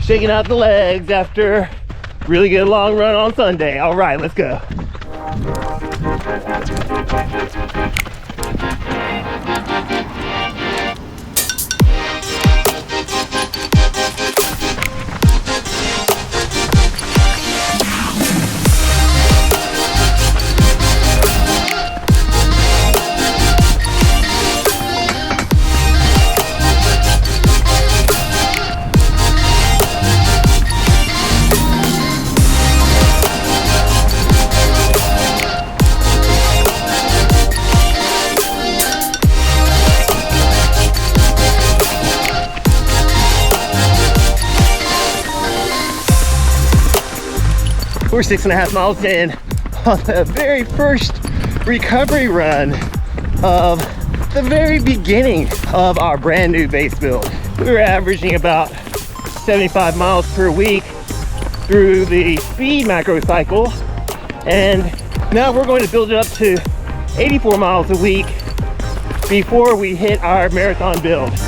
Shaking out the legs after really good long run on Sunday. All right, let's go. We're 6.5 miles in on the very first recovery run of the very beginning of our brand new base build. We were averaging about 75 miles per week through the speed macro cycle, and now we're going to build it up to 84 miles a week before we hit our marathon build.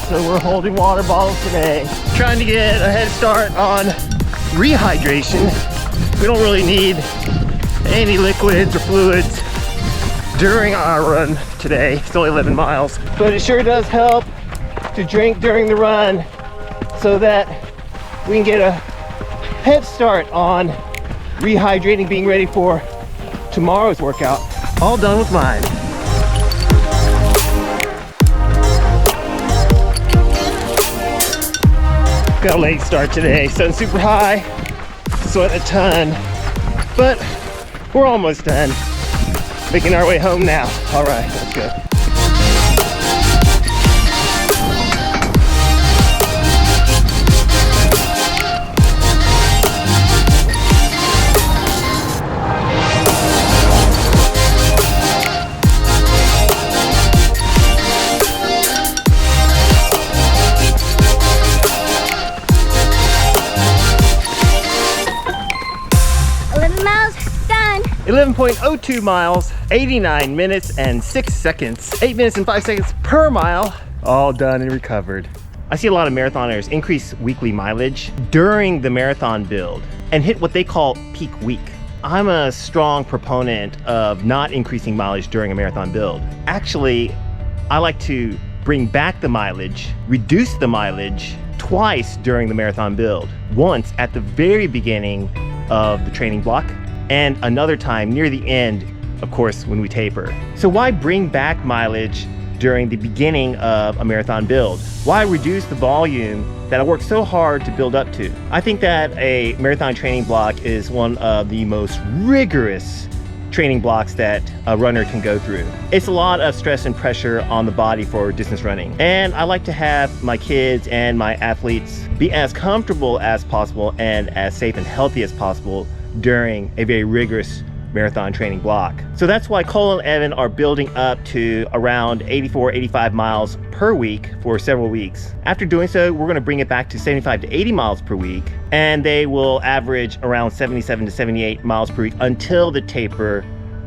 So we're holding water bottles today, trying to get a head start on rehydration. We don't really need any liquids or fluids during our run today. It's only 11 miles, but it sure does help to drink during the run so that we can get a head start on rehydrating, being ready for tomorrow's workout. All done with mine. Got a late start today, sun super high, sweating a ton, but we're almost done. Making our way home now. All right, let's go. 11.02 miles, 89 minutes and 6 seconds. 8 minutes and 5 seconds per mile, all done and recovered. I see a lot of marathoners increase weekly mileage during the marathon build and hit what they call peak week. I'm a strong proponent of not increasing mileage during a marathon build. Actually, I like to bring back the mileage, reduce the mileage twice during the marathon build. Once at the very beginning of the training block, and another time near the end, of course, when we taper. So why bring back mileage during the beginning of a marathon build? Why reduce the volume that I worked so hard to build up to? I think that a marathon training block is one of the most rigorous training blocks that a runner can go through. It's a lot of stress and pressure on the body for distance running. And I like to have my kids and my athletes be as comfortable as possible and as safe and healthy as possible during a very rigorous marathon training block. So that's why Cole and Evan are building up to around 84, 85 miles per week for several weeks. After doing so, we're going to bring it back to 75 to 80 miles per week, and they will average around 77 to 78 miles per week until the taper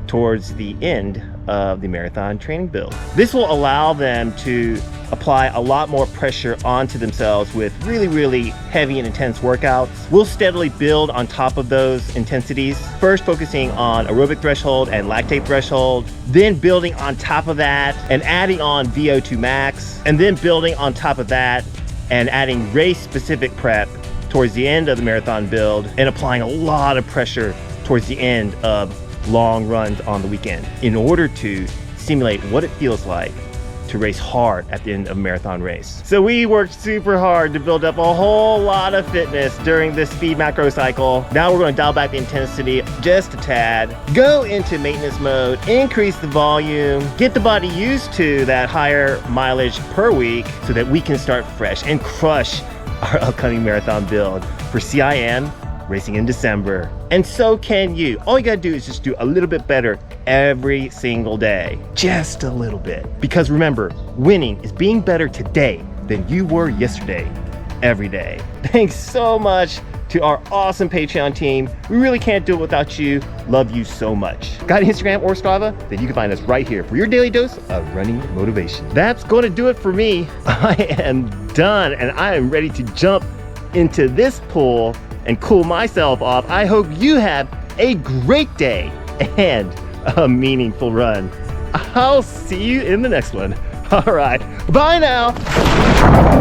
towards the end of the marathon training build. This will allow them to apply a lot more pressure onto themselves with really, really heavy and intense workouts. We'll steadily build on top of those intensities, first focusing on aerobic threshold and lactate threshold, then building on top of that and adding on VO2 max, and then building on top of that and adding race-specific prep towards the end of the marathon build, and applying a lot of pressure towards the end of long runs on the weekend in order to simulate what it feels like to race hard at the end of a marathon race. So we worked super hard to build up a whole lot of fitness during this speed macro cycle. Now we're going to dial back the intensity just a tad, go into maintenance mode, increase the volume, get the body used to that higher mileage per week so that we can start fresh and crush our upcoming marathon build for CIM racing in December. And so can you. All you gotta do is just do a little bit better every single day. Just a little bit. Because remember, winning is being better today than you were yesterday, every day. Thanks so much to our awesome Patreon team. We really can't do it without you. Love you so much. Got Instagram or Strava? Then you can find us right here for your daily dose of running motivation. That's going to do it for me. I am done and I am ready to jump into this pool and cool myself off. I hope you have a great day and a meaningful run. I'll see you in the next one. All right, bye now.